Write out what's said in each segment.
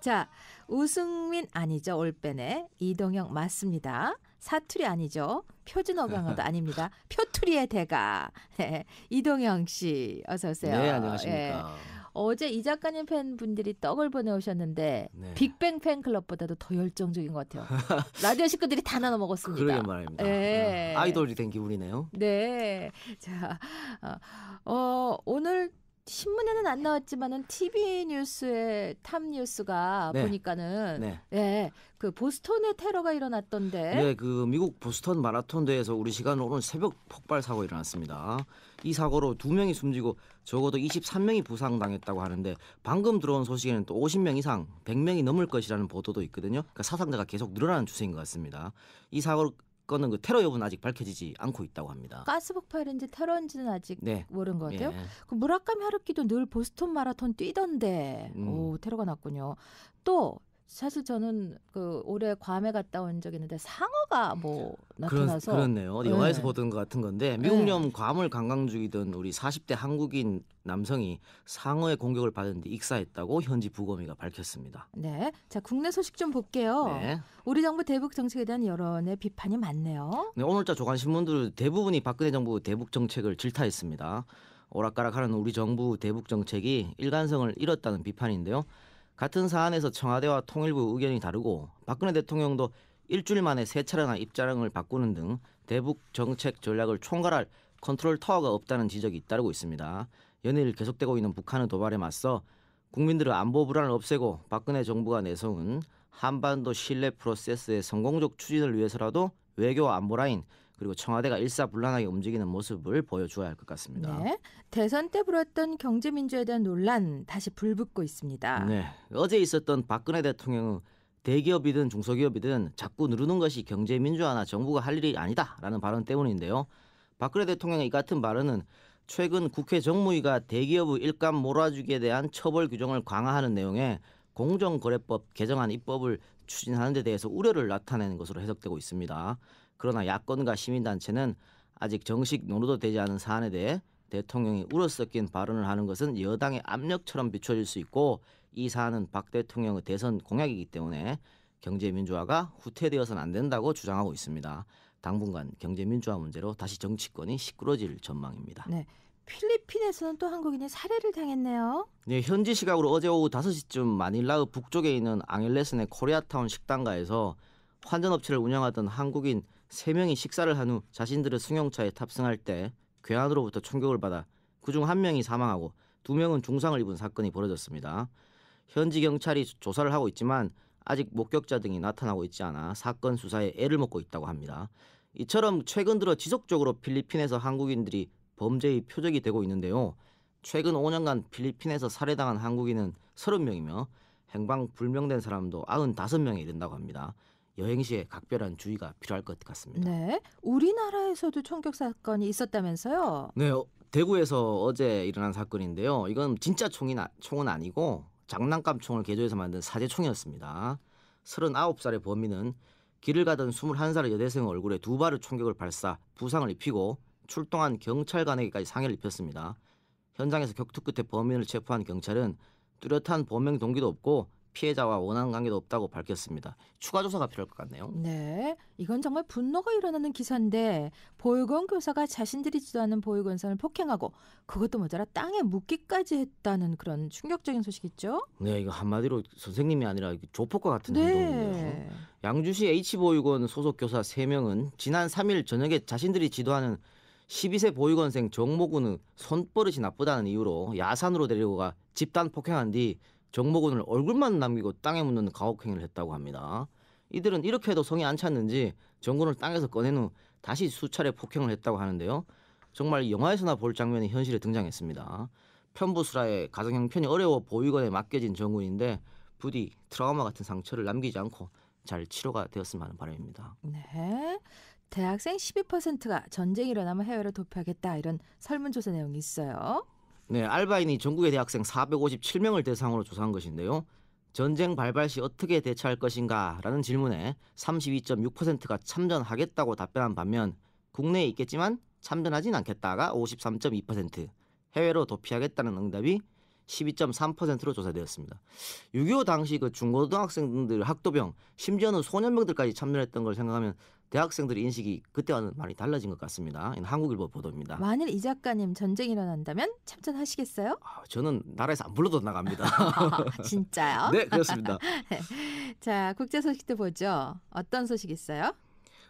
자, 우승민 아니죠. 올빼네. 이동영 맞습니다. 사투리 아니죠. 표준어강어도 아닙니다. 표투리의 대가. 네, 이동영 씨 어서 오세요. 네, 안녕하십니까. 예. 어제 이 작가님 팬분들이 떡을 보내오셨는데 네. 빅뱅 팬클럽보다도 더 열정적인 것 같아요. 라디오 식구들이 다 나눠 먹었습니다. 그러게 말입니다. 예. 아이돌이 된 기분이네요. 네. 자, 오늘 신문에는 안 나왔지만은 TV 뉴스의 탑 뉴스가 네. 보니까는 네. 네, 그 보스턴에 테러가 일어났던데. 네, 그 미국 보스턴 마라톤 대회에서 우리 시간으로 오늘 새벽 폭발 사고 일어났습니다. 이 사고로 2명이 숨지고 적어도 23명이 부상당했다고 하는데 방금 들어온 소식에는 또 50명 이상, 100명이 넘을 것이라는 보도도 있거든요. 그러니까 사상자가 계속 늘어나는 추세인 것 같습니다. 이 사고는 그 테러 여부는 아직 밝혀지지 않고 있다고 합니다. 가스 폭발인지 테러인지는 아직 네. 모르는 것 같아요. 예. 그 무라카미 하루키도 늘 보스턴 마라톤 뛰던데 오, 테러가 났군요. 또 사실 저는 그 올해 괌에 갔다 온 적이 있는데 상어가 뭐 나타나서 그렇네요. 어디 영화에서 보던 것 같은 건데 미국령 괌을 관광 중이던 우리 40대 한국인 남성이 상어의 공격을 받은 뒤 익사했다고 현지 부검이가 밝혔습니다. 네, 자 국내 소식 좀 볼게요. 네. 우리 정부 대북 정책에 대한 여론의 비판이 많네요. 네, 오늘자 조간 신문들 대부분이 박근혜 정부 대북 정책을 질타했습니다. 오락가락하는 우리 정부 대북 정책이 일관성을 잃었다는 비판인데요. 같은 사안에서 청와대와 통일부 의견이 다르고 박근혜 대통령도 일주일 만에 세 차례나 입장을 바꾸는 등 대북 정책 전략을 총괄할 컨트롤 타워가 없다는 지적이 잇따르고 있습니다. 연일 계속되고 있는 북한의 도발에 맞서 국민들의 안보 불안을 없애고 박근혜 정부가 내세운 한반도 신뢰 프로세스의 성공적 추진을 위해서라도 외교 안보 라인 그리고 청와대가 일사불란하게 움직이는 모습을 보여줘야 할 것 같습니다. 네, 대선 때 불었던 경제민주에 대한 논란 다시 불붙고 있습니다. 네, 어제 있었던 박근혜 대통령은 대기업이든 중소기업이든 자꾸 누르는 것이 경제민주화나 정부가 할 일이 아니다라는 발언 때문인데요. 박근혜 대통령의 이 같은 발언은 최근 국회 정무위가 대기업의 일감 몰아주기에 대한 처벌 규정을 강화하는 내용의 공정거래법 개정안 입법을 추진하는 데 대해서 우려를 나타내는 것으로 해석되고 있습니다. 그러나 야권과 시민단체는 아직 정식 논의도 되지 않은 사안에 대해 대통령이 우려 섞인 발언을 하는 것은 여당의 압력처럼 비춰질 수 있고 이 사안은 박 대통령의 대선 공약이기 때문에 경제민주화가 후퇴되어서는 안 된다고 주장하고 있습니다. 당분간 경제민주화 문제로 다시 정치권이 시끄러질 전망입니다. 네, 필리핀에서는 또 한국인이 살해를 당했네요. 네, 현지 시각으로 어제 오후 5시쯤 마닐라의 북쪽에 있는 앙헬레슨의 코리아타운 식당가에서 환전업체를 운영하던 한국인 3명이 식사를 한 후 자신들의 승용차에 탑승할 때 괴한으로부터 총격을 받아 그중 1명이 사망하고 2명은 중상을 입은 사건이 벌어졌습니다. 현지 경찰이 조사를 하고 있지만 아직 목격자 등이 나타나고 있지 않아 사건 수사에 애를 먹고 있다고 합니다. 이처럼 최근 들어 지속적으로 필리핀에서 한국인들이 범죄의 표적이 되고 있는데요. 최근 5년간 필리핀에서 살해당한 한국인은 30명이며 행방불명된 사람도 95명이 된다고 합니다. 여행 시에 각별한 주의가 필요할 것 같습니다. 네, 우리나라에서도 총격 사건이 있었다면서요? 네, 대구에서 어제 일어난 사건인데요. 이건 진짜 총은 아니고 장난감 총을 개조해서 만든 사제총이었습니다. 39살의 범인은 길을 가던 21살의 여대생 얼굴에 2발의 총격을 발사 부상을 입히고 출동한 경찰관에게까지 상해를 입혔습니다. 현장에서 격투 끝에 범인을 체포한 경찰은 뚜렷한 범행 동기도 없고 피해자와 원한 관계도 없다고 밝혔습니다. 추가 조사가 필요할 것 같네요. 네, 이건 정말 분노가 일어나는 기사인데 보육원 교사가 자신들이 지도하는 보육원생을 폭행하고 그것도 모자라 땅에 묻기까지 했다는 그런 충격적인 소식이죠. 네, 이거 한마디로 선생님이 아니라 조폭과 같은 행동인데요. 네. 양주시 H보육원 소속 교사 3명은 지난 3일 저녁에 자신들이 지도하는 12세 보육원생 정모군의 손버릇이 나쁘다는 이유로 야산으로 데리고 가 집단 폭행한 뒤 정모군을 얼굴만 남기고 땅에 묻는 가혹행위를 했다고 합니다. 이들은 이렇게 해도 성이 안 찼는지 정군을 땅에서 꺼낸 후 다시 수차례 폭행을 했다고 하는데요. 정말 영화에서나 볼 장면이 현실에 등장했습니다. 편부수라의 가정 형편이 어려워 보육원에 맡겨진 정군인데 부디 트라우마 같은 상처를 남기지 않고 잘 치료가 되었으면 하는 바람입니다. 네, 대학생 12%가 전쟁이 일어나면 해외로 도피하겠다 이런 설문조사 내용이 있어요. 네, 알바인이 전국의 대학생 457명을 대상으로 조사한 것인데요. 전쟁 발발 시 어떻게 대처할 것인가 라는 질문에 32.6%가 참전하겠다고 답변한 반면 국내에 있겠지만 참전하진 않겠다가 53.2%, 해외로 도피하겠다는 응답이 12.3%로 조사되었습니다. 6.25 당시 그 중고등학생들 학도병, 심지어는 소년병들까지 참여했던 걸 생각하면 대학생들의 인식이 그때와는 많이 달라진 것 같습니다. 이는 한국일보 보도입니다. 만일 이 작가님 전쟁이 일어난다면 참전하시겠어요? 저는 나라에서 안 불러도 나갑니다. 진짜요? 네, 그렇습니다. 자, 국제 소식도 보죠. 어떤 소식 있어요?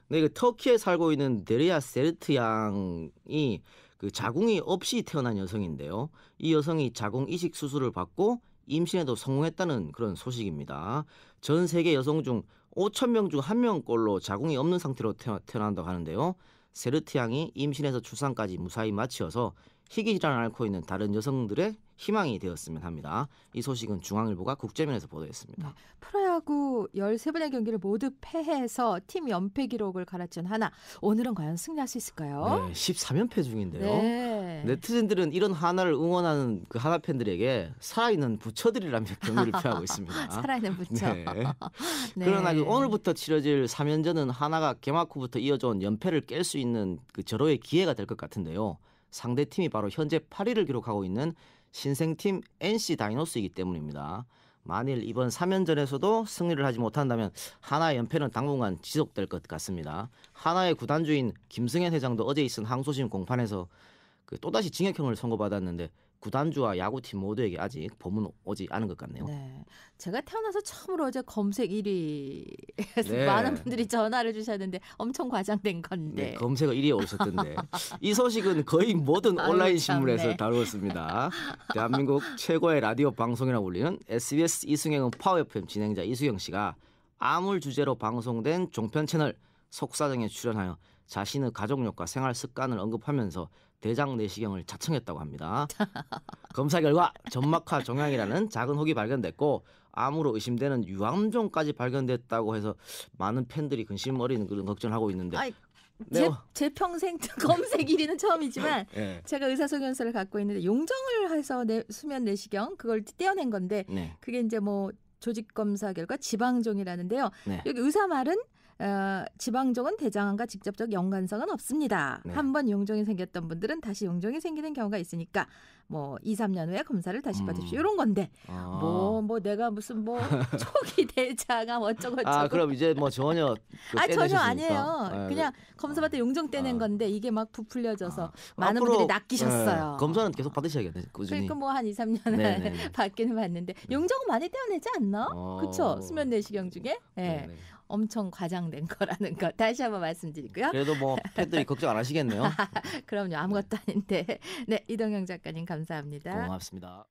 네, 그 터키에 살고 있는 데리아 세르트 양이 그 자궁이 없이 태어난 여성인데요. 이 여성이 자궁 이식 수술을 받고 임신에도 성공했다는 그런 소식입니다. 전 세계 여성 중 5,000명 중 1명꼴로 자궁이 없는 상태로 태어난다고 하는데요. 세르트 양이 임신에서 출산까지 무사히 마치어서 희귀 질환을 앓고 있는 다른 여성들의 희망이 되었으면 합니다. 이 소식은 중앙일보가 국제면에서 보도했습니다. 프로야구 13번의 경기를 모두 패해서 팀 연패 기록을 갈아치운 하나. 오늘은 과연 승리할 수 있을까요? 네, 13연패 중인데요. 네. 네티즌들은 이런 하나를 응원하는 그 하나 팬들에게 살아있는 부처들이라며 격려를 표하고 있습니다. 살아있는 부처. 네. 네. 그러나 그 오늘부터 치러질 3연전은 하나가 개막 후부터 이어져온 연패를 깰 수 있는 그 절호의 기회가 될 것 같은데요. 상대 팀이 바로 현재 8위를 기록하고 있는 신생팀 NC 다이노스이기 때문입니다. 만일 이번 3연전에서도 승리를 하지 못한다면 하나의 연패는 당분간 지속될 것 같습니다. 하나의 구단주인 김승현 회장도 어제 있은 항소심 공판에서 또다시 징역형을 선고받았는데 구단주와 야구팀 모두에게 아직 법은 오지 않은 것 같네요. 네, 제가 태어나서 처음으로 어제 검색 1위 네. 많은 분들이 전화를 주셨는데 엄청 과장된 건데. 네, 검색어 1위에 오르셨던데 이 소식은 거의 모든 아유, 온라인 참네. 신문에서 다루었습니다. 대한민국 최고의 라디오 방송이라고 불리는 SBS 이승영은 파워 FM 진행자 이수경 씨가 아물 주제로 방송된 종편 채널 속사정에 출연하여 자신의 가족력과 생활 습관을 언급하면서 대장 내시경을 자청했다고 합니다. 검사 결과 점막하 종양이라는 작은 혹이 발견됐고 암으로 의심되는 유암종까지 발견됐다고 해서 많은 팬들이 근심 어린 그런 걱정을 하고 있는데 아이, 네. 제 평생 검색 1위는 처음이지만 네. 제가 의사소견서를 갖고 있는데 용종을 해서 수면 내시경 그걸 떼어낸 건데 네. 그게 이제 뭐 조직 검사 결과 지방종이라는데요. 네. 여기 의사 말은 지방종은 대장암과 직접적 연관성은 없습니다. 네. 한번 용종이 생겼던 분들은 다시 용종이 생기는 경우가 있으니까 뭐 2, 3년 후에 검사를 다시 받으십시오. 이런 건데 뭐 내가 무슨 뭐 초기 대장암 어쩌고저쩌고. 그럼 이제 뭐 전혀 전혀 아니에요. 네. 그냥 검사 받을 용종 떼낸 건데 이게 막 부풀려져서 많은 앞으로, 분들이 낚이셨어요. 네, 검사는 계속 받으셔야겠네요. 꾸준히. 그러니까 뭐 한 2, 3년에 네네네. 받기는 받는데 용종은 많이 떼어내지 않나? 그렇죠. 수면 내시경 중에. 네. 네네. 엄청 과장된 거라는 거 다시 한번 말씀드리고요. 그래도 뭐 팬들이 걱정 안 하시겠네요. 그럼요. 아무것도 아닌데. 네, 이동영 작가님 감사합니다. 고맙습니다.